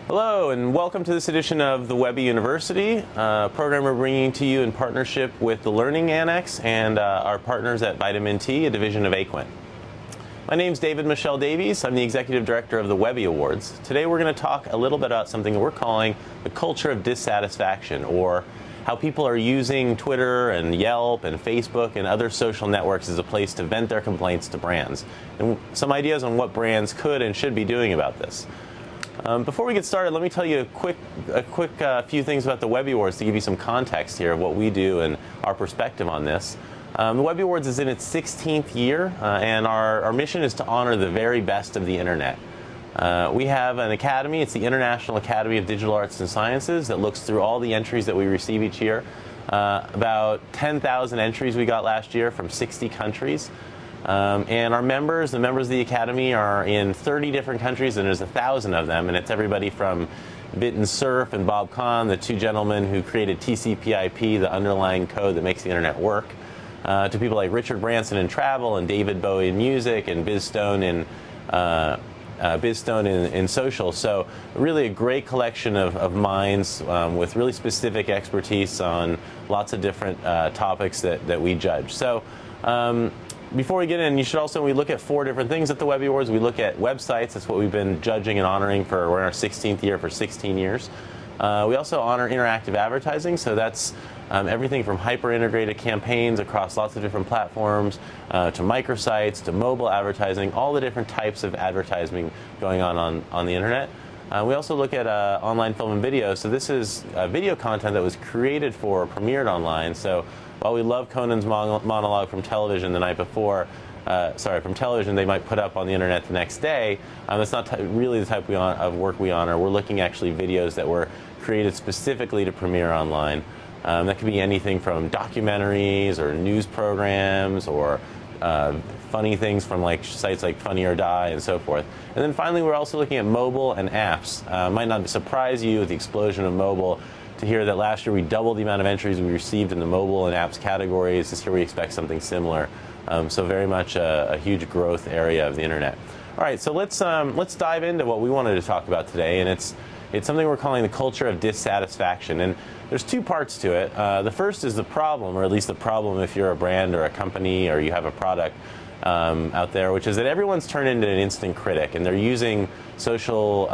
Hello and welcome to this edition of the Webby University, a program we're bringing to you in partnership with the Learning Annex and our partners at Vitamin T, a division of Aquin. My name's David-Michel Davies. I'm the Executive Director of the Webby Awards. Today we're going to talk a little bit about something that we're calling the culture of dissatisfaction, or how people are using Twitter and Yelp and Facebook and other social networks as a place to vent their complaints to brands, and some ideas on what brands could and should be doing about this. Before we get started, let me tell you a quick few things about the Webby Awards to give you some context here of what we do and our perspective on this. The Webby Awards is in its 16th year, and our mission is to honor the very best of the internet. We have an academy. It's the International Academy of Digital Arts and Sciences that looks through all the entries that we receive each year. About 10,000 entries we got last year from 60 countries. And our members, the members of the Academy, are in 30 different countries, and there's 1,000 of them, and it's everybody from Bit and Surf and Bob Kahn, the two gentlemen who created TCP/IP, the underlying code that makes the internet work, to people like Richard Branson in travel, and David Bowie in music, and Biz Stone in social. So really a great collection of minds with really specific expertise on lots of different topics that we judge. So before we get in, you should also, we look at 4 different things at the Webby Awards. We look at websites. That's what we've been judging and honoring we're in our 16th year for 16 years. We also honor interactive advertising, so that's everything from hyper-integrated campaigns across lots of different platforms, to microsites, to mobile advertising, all the different types of advertising going on the internet. We also look at online film and video. So this is video content that was created for, premiered online. So while we love Conan's monologue from television the night before, from television they might put up on the internet the next day, that's not really the type of work we honor. We're looking actually videos that were created specifically to premiere online. That could be anything from documentaries or news programs or funny things from sites like Funny or Die and so forth. And then finally, we're also looking at mobile and apps. Might not surprise you with the explosion of mobile to hear that last year we doubled the amount of entries we received in the mobile and apps categories. This year we expect something similar. So very much a huge growth area of the internet. All right, so let's dive into what we wanted to talk about today, and it's something we're calling the culture of dissatisfaction. And there's 2 parts to it. The first is the problem, or at least the problem if you're a brand or a company or you have a product out there, which is that everyone's turned into an instant critic, and they're using social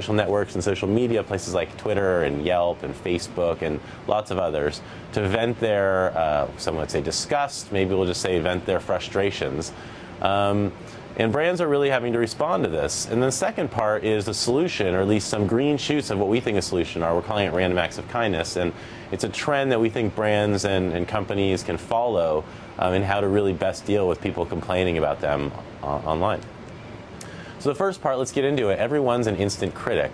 networks and social media, places like Twitter and Yelp and Facebook and lots of others, to vent their, some would say disgust, maybe we'll just say vent their frustrations. And brands are really having to respond to this. And the second part is the solution, or at least some green shoots of what we think a solution are. We're calling it random acts of kindness. And it's a trend that we think brands and companies can follow in how to really best deal with people complaining about them online. So the first part, let's get into it. Everyone's an instant critic.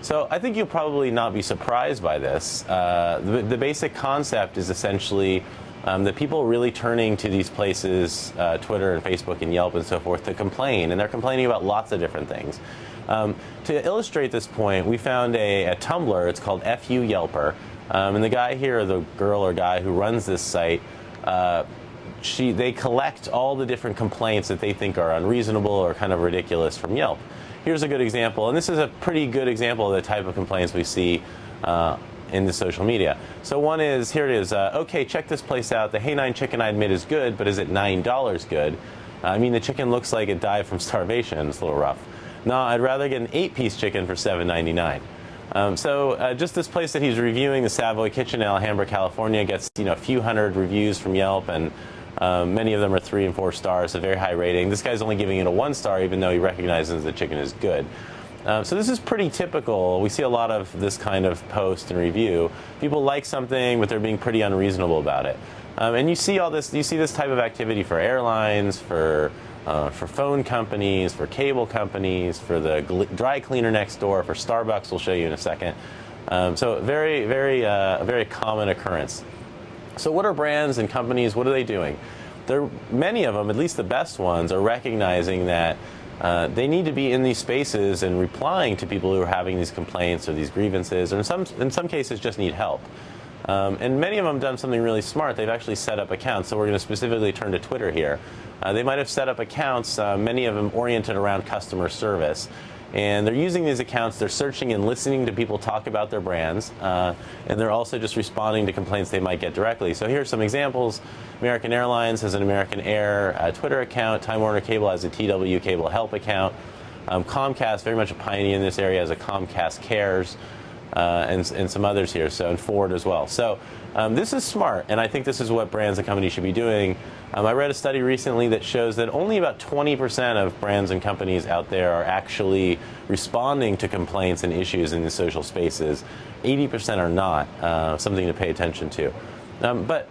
So I think you'll probably not be surprised by this. The basic concept is essentially that people are really turning to these places, Twitter and Facebook and Yelp and so forth, to complain. And they're complaining about lots of different things. To illustrate this point, we found a Tumblr. It's called FU Yelper. And the guy here, or the girl or guy who runs this site, they collect all the different complaints that they think are unreasonable or kind of ridiculous from Yelp. Here's a good example. And this is a pretty good example of the type of complaints we see in the social media. So one is, here it is, okay, check this place out. The Hey 9 chicken I admit is good, but is it $9 good? I mean, the chicken looks like it died from starvation. It's a little rough. No, I'd rather get an 8-piece chicken for $7.99. So just this place that he's reviewing, the Savoy Kitchen in Alhambra, California, gets a few hundred reviews from Yelp, and many of them are 3 and 4 stars, a very high rating. This guy's only giving it a 1 star, even though he recognizes the chicken is good. So this is pretty typical. We see a lot of this kind of post and review. People like something, but they're being pretty unreasonable about it. And you see all this. You see this type of activity for airlines, for phone companies, for cable companies, for the dry cleaner next door, for Starbucks. We'll show you in a second. So very common occurrence. So what are brands and companies? What are they doing? Many of them, at least the best ones, are recognizing that they need to be in these spaces and replying to people who are having these complaints or these grievances, or in some cases just need help. And many of them have done something really smart. They've actually set up accounts. So we're going to specifically turn to Twitter here. They might have set up accounts, many of them oriented around customer service. And they're using these accounts, they're searching and listening to people talk about their brands, and they're also just responding to complaints they might get directly. So here are some examples. American Airlines has an American Air Twitter account. Time Warner Cable has a TW Cable Help account. Comcast, very much a pioneer in this area, has a Comcast Cares, and some others here, so, and Ford as well. So this is smart, and I think this is what brands and companies should be doing. I read a study recently that shows that only about 20% of brands and companies out there are actually responding to complaints and issues in the social spaces. 80% are not, something to pay attention to. But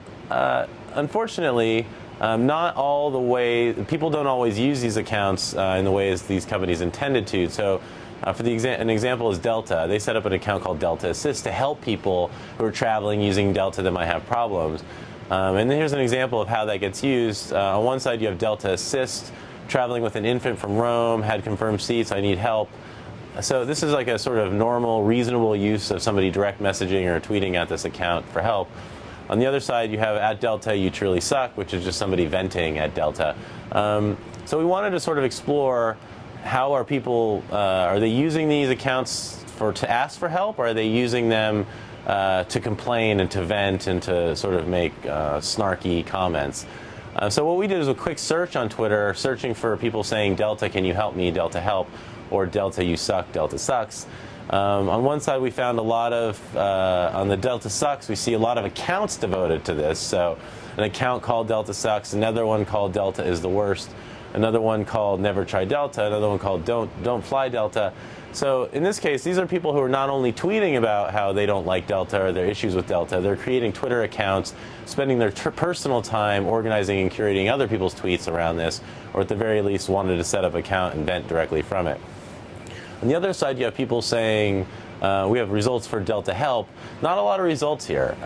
unfortunately, not all the way, people don't always use these accounts in the ways these companies intended to. So for an example is Delta. They set up an account called Delta Assist to help people who are traveling using Delta that might have problems. And then here's an example of how that gets used. On one side you have Delta Assist, traveling with an infant from Rome, had confirmed seats, I need help. So this is like a sort of normal, reasonable use of somebody direct messaging or tweeting at this account for help. On the other side, you have at Delta, you truly suck, which is just somebody venting at Delta. So we wanted to sort of explore how are people, are they using these accounts to ask for help, or are they using them to complain and to vent and to sort of make snarky comments? So what we did is a quick search on Twitter, searching for people saying, Delta, can you help me, Delta help, or Delta, you suck, Delta sucks. On one side, we found a lot of, on the Delta Sucks, we see a lot of accounts devoted to this. So an account called Delta Sucks, another one called Delta is the worst, another one called Never Try Delta, another one called Don't Fly Delta. So in this case, these are people who are not only tweeting about how they don't like Delta or their issues with Delta, they're creating Twitter accounts, spending their personal time organizing and curating other people's tweets around this, or at the very least wanted to set up an account and vent directly from it. On the other side, you have people saying, we have results for Delta Help. Not a lot of results here.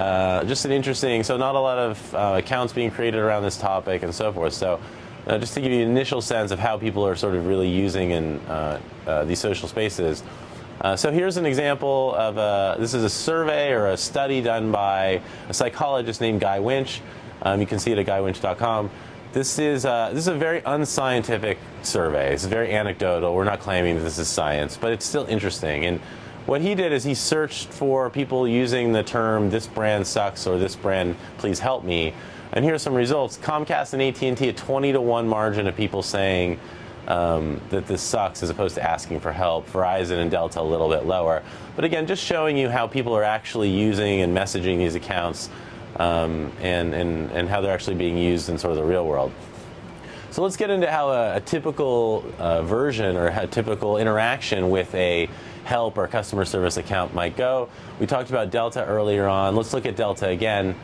Just an interesting, so not a lot of accounts being created around this topic and so forth. So just to give you an initial sense of how people are sort of really using in these social spaces. So here's an example of, this is a survey or a study done by a psychologist named Guy Winch. You can see it at guywinch.com. This is a very unscientific survey. It's very anecdotal. We're not claiming that this is science, but it's still interesting. And what he did is he searched for people using the term, this brand sucks, or this brand, please help me. And here are some results. Comcast and AT&T, a 20-to-1 margin of people saying that this sucks as opposed to asking for help. Verizon and Delta a little bit lower. But again, just showing you how people are actually using and messaging these accounts. And how they're actually being used in sort of the real world. So let's get into how a typical version or a typical interaction with a help or customer service account might go. We talked about Delta earlier on. Let's look at Delta again.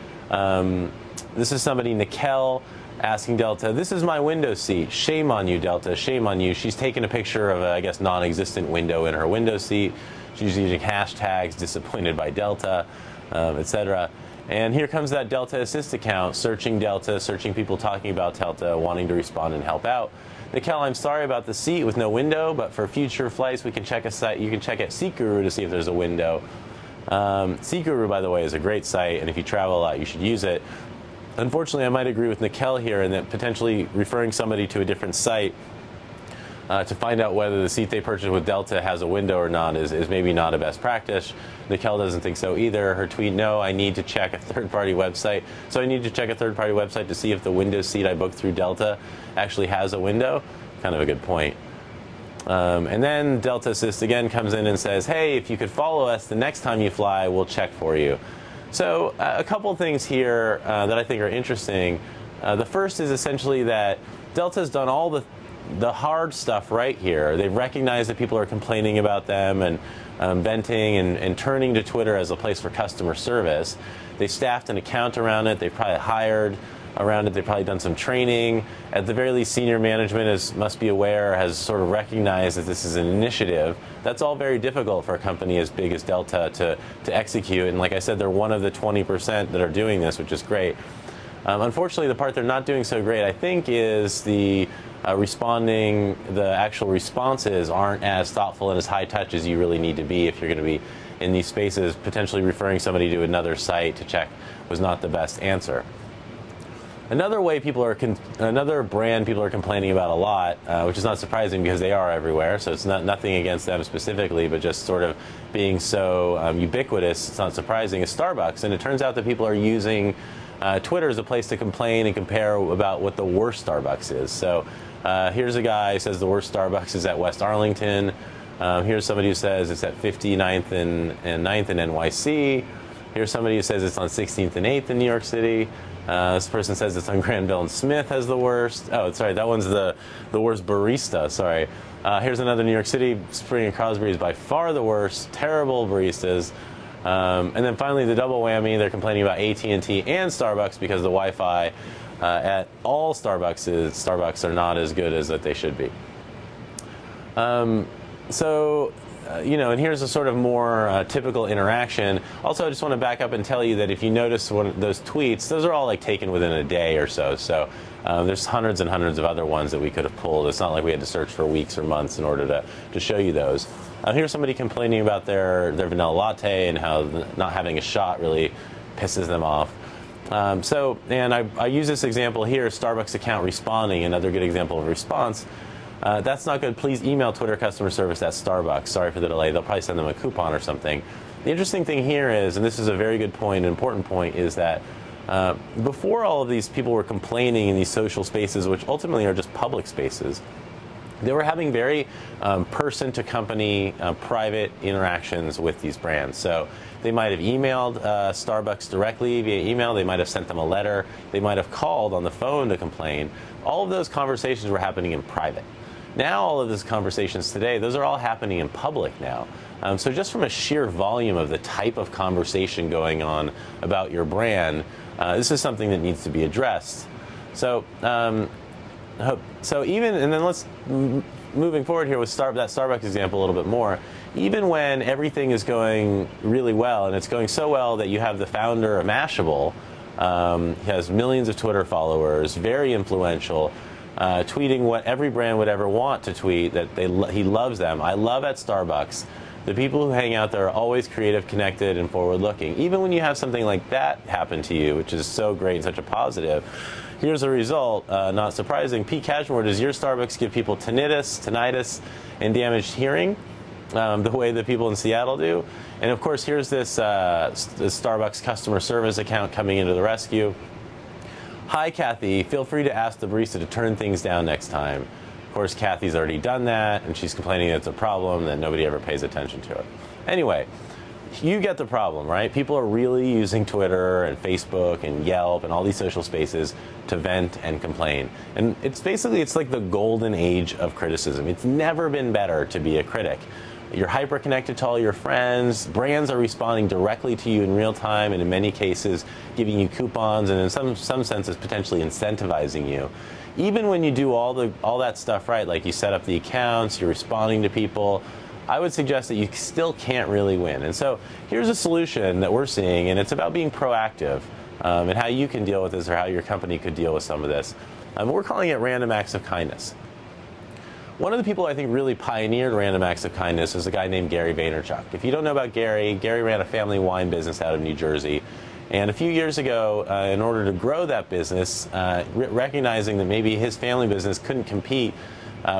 This is somebody, Nickel, asking Delta, this is my window seat. Shame on you, Delta. Shame on you. She's taken a picture of a, I guess, non-existent window in her window seat. She's using hashtags, disappointed by Delta, etc. And here comes that Delta Assist account, searching Delta, searching people talking about Delta, wanting to respond and help out. Nickel, I'm sorry about the seat with no window, but for future flights, we can check a site. You can check at Seat Guru to see if there's a window. Seat Guru, by the way, is a great site, and if you travel a lot, you should use it. Unfortunately, I might agree with Nickel here in that potentially referring somebody to a different site to find out whether the seat they purchased with Delta has a window or not is maybe not a best practice. Nickel doesn't think so either. Her tweet, no, I need to check a third-party website. So I need to check a third-party website to see if the window seat I booked through Delta actually has a window. Kind of a good point. And then Delta Assist again comes in and says, hey, if you could follow us the next time you fly, we'll check for you. So a couple things here that I think are interesting. The first is essentially that Delta's done all the hard stuff right here. They've recognized that people are complaining about them and venting and turning to Twitter as a place for customer service. They staffed an account around it. They've probably hired around it. They've probably done some training. At the very least, senior management must be aware, has sort of recognized that this is an initiative. That's all very difficult for a company as big as Delta to execute. And like I said, they're one of the 20% that are doing this, which is great. Unfortunately, the part they're not doing so great, I think, is the the actual responses aren't as thoughtful and as high touch as you really need to be if you're going to be in these spaces. Potentially referring somebody to another site to check was not the best answer. Another brand people are complaining about a lot, which is not surprising because they are everywhere. So it's nothing against them specifically, but just sort of being so ubiquitous, it's not surprising, is Starbucks. And it turns out that people are using Twitter as a place to complain and compare about what the worst Starbucks is. So here's a guy who says the worst Starbucks is at West Arlington. Here's somebody who says it's at 59th and 9th in NYC. Here's somebody who says it's on 16th and 8th in New York City. This person says it's on Granville and Smith has the worst. Oh, sorry, that one's the worst barista. Sorry. Here's another New York City. Spring and Crosby is by far the worst. Terrible baristas. And then finally, the double whammy. They're complaining about AT&T and Starbucks because the Wi-Fi at all Starbucks are not as good as that they should be. And here's a sort of more typical interaction. Also, I just want to back up and tell you that if you notice one of those tweets, those are all like taken within a day or so. So there's hundreds and hundreds of other ones that we could have pulled. It's not like we had to search for weeks or months in order to show you those. Here's somebody complaining about their vanilla latte and how not having a shot really pisses them off. And I use this example here, Starbucks account responding, another good example of response. That's not good. Please email Twitter customer service at Starbucks. Sorry for the delay. They'll probably send them a coupon or something. The interesting thing here is, and this is a very good point, an important point, is that before all of these people were complaining in these social spaces, which ultimately are just public spaces, they were having very person-to-company private interactions with these brands. So they might have emailed Starbucks directly via email. They might have sent them a letter. They might have called on the phone to complain. All of those conversations were happening in private. Now all of those conversations today, those are all happening in public now. So just from a sheer volume of the type of conversation going on about your brand, this is something that needs to be addressed. So let's moving forward here with that Starbucks example a little bit more. Even when everything is going really well, and it's going so well that you have the founder of Mashable, he has millions of Twitter followers, very influential, tweeting what every brand would ever want to tweet, that he loves them. I love at Starbucks, the people who hang out there are always creative, connected, and forward-looking. Even when you have something like that happen to you, which is so great and such a positive, here's a result, not surprising. Pete Cashmore, does your Starbucks give people tinnitus, and damaged hearing, the way that people in Seattle do? And of course, here's this Starbucks customer service account coming into the rescue. Hi, Kathy. Feel free to ask the barista to turn things down next time. Of course, Kathy's already done that, and she's complaining that it's a problem, that nobody ever pays attention to it. Anyway, you get the problem, right? People are really using Twitter and Facebook and Yelp and all these social spaces to vent and complain. And it's like the golden age of criticism. It's never been better to be a critic. You're hyper-connected to all your friends. Brands are responding directly to you in real time, and in many cases, giving you coupons, and in some senses, potentially incentivizing you. Even when you do all that stuff right, like you set up the accounts, you're responding to people, I would suggest that you still can't really win. And so here's a solution that we're seeing, and it's about being proactive and how you can deal with this, or how your company could deal with some of this. We're calling it random acts of kindness. One of the people I think really pioneered random acts of kindness is a guy named Gary Vaynerchuk. If you don't know about Gary ran a family wine business out of New Jersey. And a few years ago, in order to grow that business, recognizing that maybe his family business couldn't compete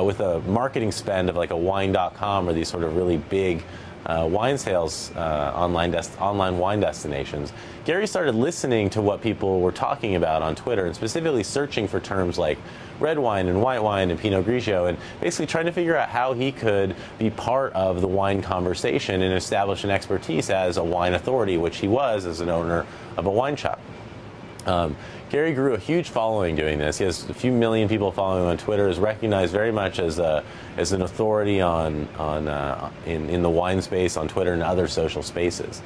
with a marketing spend of like a wine.com or these sort of really big wine sales online wine destinations, Gary started listening to what people were talking about on Twitter, and specifically searching for terms like red wine and white wine and Pinot Grigio, and basically trying to figure out how he could be part of the wine conversation and establish an expertise as a wine authority, which he was as an owner of a wine shop. Gary grew a huge following doing this. He has a few million people following him on Twitter, is recognized very much as an authority in the wine space on Twitter and other social spaces.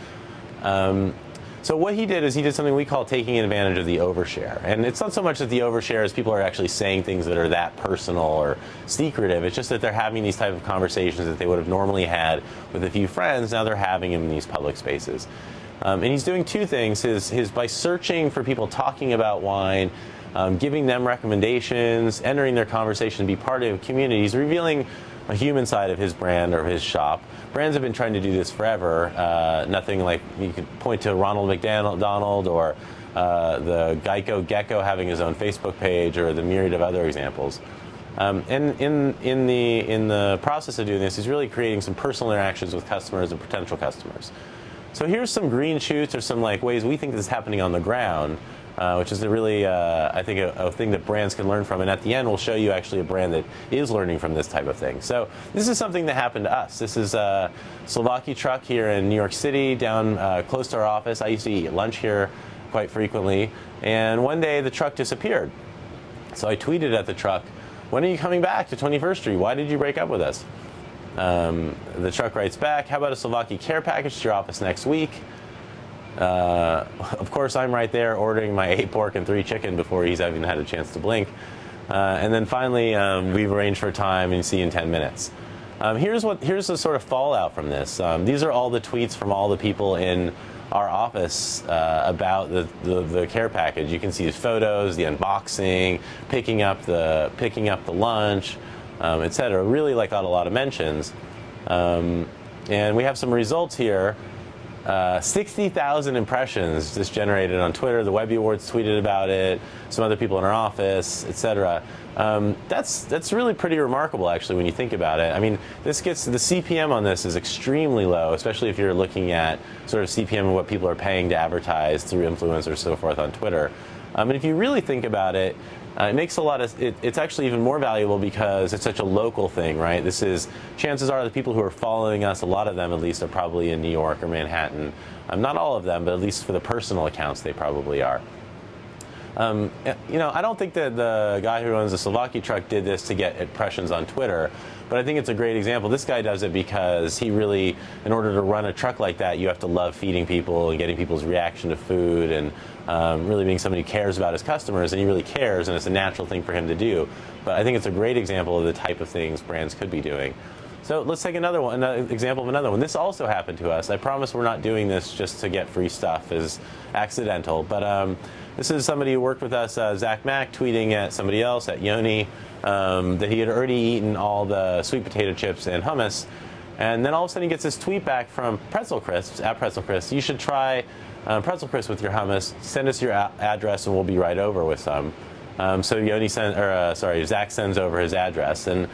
So what he did is he did something we call taking advantage of the overshare. And it's not so much that the overshare is people are actually saying things that are that personal or secretive. It's just that they're having these type of conversations that they would have normally had with a few friends. Now they're having them in these public spaces. And he's doing two things. By searching for people talking about wine, giving them recommendations, entering their conversation, be part of a community, he's revealing a human side of his brand or his shop. Brands have been trying to do this forever. Nothing like, you could point to Ronald McDonald or the Geico Gecko having his own Facebook page, or the myriad of other examples. And in the process of doing this, he's really creating some personal interactions with customers and potential customers. So here's some green shoots, or some ways we think this is happening on the ground, which is a really, I think, a thing that brands can learn from. And at the end, we'll show you actually a brand that is learning from this type of thing. So this is something that happened to us. This is a Slovakia truck here in New York City, down close to our office. I used to eat lunch here quite frequently. And one day, the truck disappeared. So I tweeted at the truck, "When are you coming back to 21st Street? Why did you break up with us?" The truck writes back, "How about a Slovakia care package to your office next week?" Of course, I'm right there ordering my 8 pork and 3 chicken before he's even had a chance to blink. And then finally, we've arranged for a time, and see you in 10 minutes. Here's the sort of fallout from this. These are all the tweets from all the people in our office about the care package. You can see the photos, the unboxing, picking up the lunch, etc. Really got a lot of mentions. And we have some results here. 60,000 impressions this generated on Twitter. The Webby Awards tweeted about it. Some other people in our office, etc. That's really pretty remarkable, actually, when you think about it. I mean, the CPM on this is extremely low, especially if you're looking at sort of CPM of what people are paying to advertise through influencers and so forth on Twitter. And if you really think about it, it makes a lot of it's actually even more valuable because it's such a local thing, right? Chances are the people who are following us, a lot of them at least, are probably in New York or Manhattan. Not all of them, but at least for the personal accounts, they probably are. I don't think that the guy who owns the Slovakia truck did this to get impressions on Twitter, but I think it's a great example. This guy does it because he really, in order to run a truck like that, you have to love feeding people and getting people's reaction to food, and really being somebody who cares about his customers, and he really cares, and it's a natural thing for him to do. But I think it's a great example of the type of things brands could be doing. So let's take another example of another one. This also happened to us. I promise we're not doing this just to get free stuff. It's accidental. But this is somebody who worked with us, Zach Mack, tweeting at somebody else, at Yoni, that he had already eaten all the sweet potato chips and hummus. And then all of a sudden he gets this tweet back from Pretzel Crisps, at Pretzel Crisps. "You should try Pretzel Crisps with your hummus. Send us your address and we'll be right over with some." So Zach sends over his address, and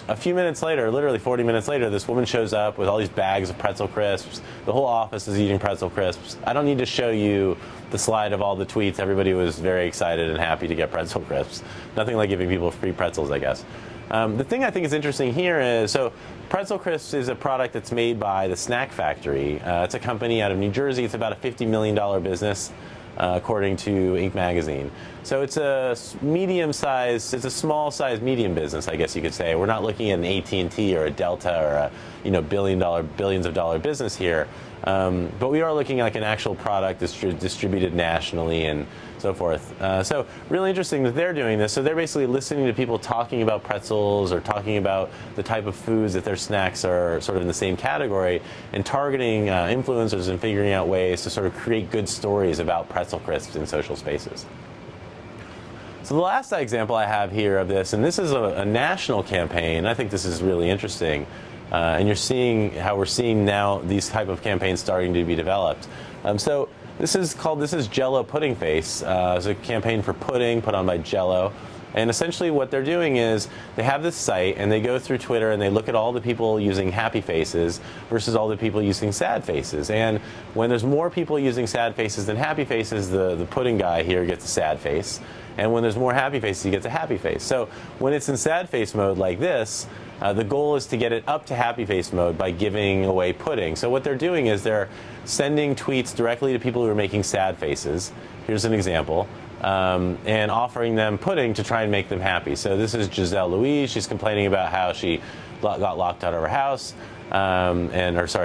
a few minutes later, literally 40 minutes later, this woman shows up with all these bags of Pretzel Crisps. The whole office is eating Pretzel Crisps. I don't need to show you the slide of all the tweets. Everybody was very excited and happy to get Pretzel Crisps. Nothing like giving people free pretzels, I guess. The thing I think is interesting here is, so Pretzel Crisps is a product that's made by the Snack Factory. It's a company out of New Jersey. It's about a $50 million business, according to Inc. magazine. So it's a it's a small-sized medium business, I guess you could say. We're not looking at an AT&T or a Delta or a billions of dollar business here, but we are looking at like an actual product distributed nationally and so forth. So really interesting that they're doing this. So they're basically listening to people talking about pretzels or talking about the type of foods that their snacks are sort of in the same category, and targeting influencers and figuring out ways to sort of create good stories about Pretzel Crisps in social spaces. So the last example I have here of this, and this is a national campaign, I think this is really interesting, and you're seeing how we're seeing now these type of campaigns starting to be developed. So this is JellO Pudding Face. It's a campaign for pudding put on by JellO. And essentially what they're doing is they have this site and they go through Twitter and they look at all the people using happy faces versus all the people using sad faces. And when there's more people using sad faces than happy faces, the pudding guy here gets a sad face. And when there's more happy faces, he gets a happy face. So when it's in sad face mode like this, the goal is to get it up to happy face mode by giving away pudding. So what they're doing is they're sending tweets directly to people who are making sad faces. Here's an example. And offering them pudding to try and make them happy. So this is Giselle Louise. She's complaining about how she got locked out of her house,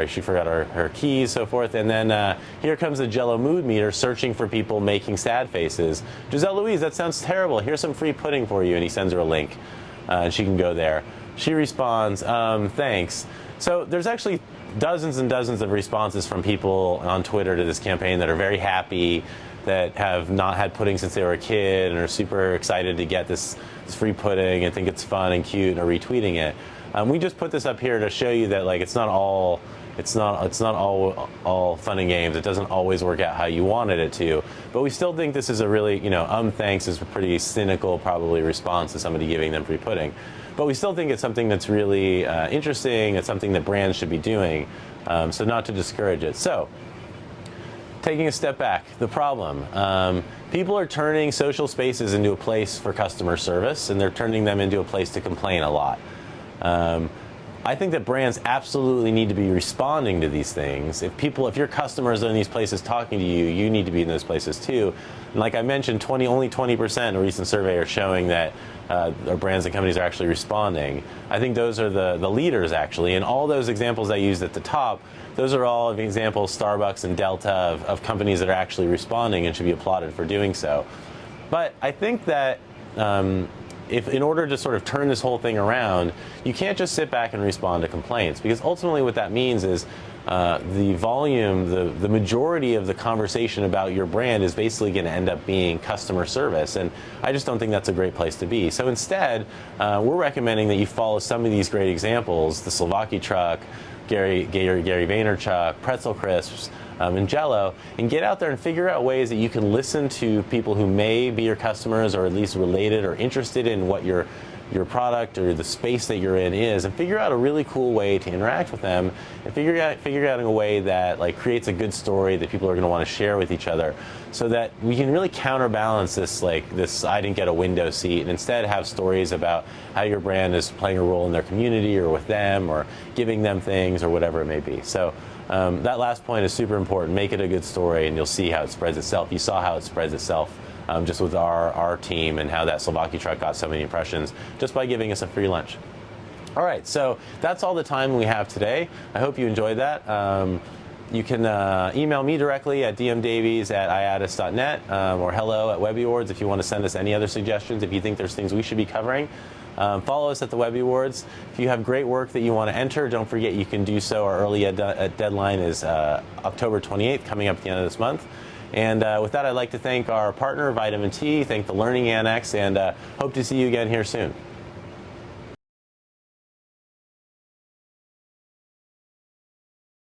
she forgot her keys, so forth. And then here comes the JellO mood meter searching for people making sad faces. Giselle Louise, that sounds terrible. Here's some free pudding for you. And he sends her a link, and she can go there. She responds, thanks. So there's actually dozens and dozens of responses from people on Twitter to this campaign that are very happy, that have not had pudding since they were a kid and are super excited to get this free pudding and think it's fun and cute and are retweeting it. We just put this up here to show you that like it's not all fun and games. It doesn't always work out how you wanted it to. But we still think this is a really, thanks is a pretty cynical probably response to somebody giving them free pudding. But we still think it's something that's really interesting. It's something that brands should be doing. So not to discourage it. So taking a step back, the problem. People are turning social spaces into a place for customer service, and they're turning them into a place to complain a lot. I think that brands absolutely need to be responding to these things. If your customers are in these places talking to you, you need to be in those places too. And like I mentioned, only 20% in a recent survey are showing that brands and companies are actually responding. I think those are the leaders actually, and all those examples I used at the top, those are all examples, Starbucks and Delta, of companies that are actually responding and should be applauded for doing so. But I think that if in order to sort of turn this whole thing around, you can't just sit back and respond to complaints, because ultimately what that means is the volume, the majority of the conversation about your brand is basically going to end up being customer service, and I just don't think that's a great place to be. So instead, we're recommending that you follow some of these great examples, the Slovakia truck, Gary Vaynerchuk, Pretzel Crisps, and JellO, and get out there and figure out ways that you can listen to people who may be your customers or at least related or interested in what your product or the space that you're in is, and figure out a really cool way to interact with them, and figure out a way that like creates a good story that people are going to want to share with each other, so that we can really counterbalance this I didn't get a window seat, and instead have stories about how your brand is playing a role in their community or with them or giving them things or whatever it may be. So that last point is super important. Make it a good story, and you'll see how it spreads itself. You saw how it spreads itself just with our team, and how that Slovakia truck got so many impressions just by giving us a free lunch. All right, so that's all the time we have today. I hope you enjoyed that. You can email me directly at dmdavies@iatis.net or hello@Webby Awards if you want to send us any other suggestions, if you think there's things we should be covering. Follow us at the Webby Awards. If you have great work that you want to enter, don't forget you can do so. Our early deadline is October 28th, coming up at the end of this month. And with that, I'd like to thank our partner, Vitamin T, thank the Learning Annex, and hope to see you again here soon.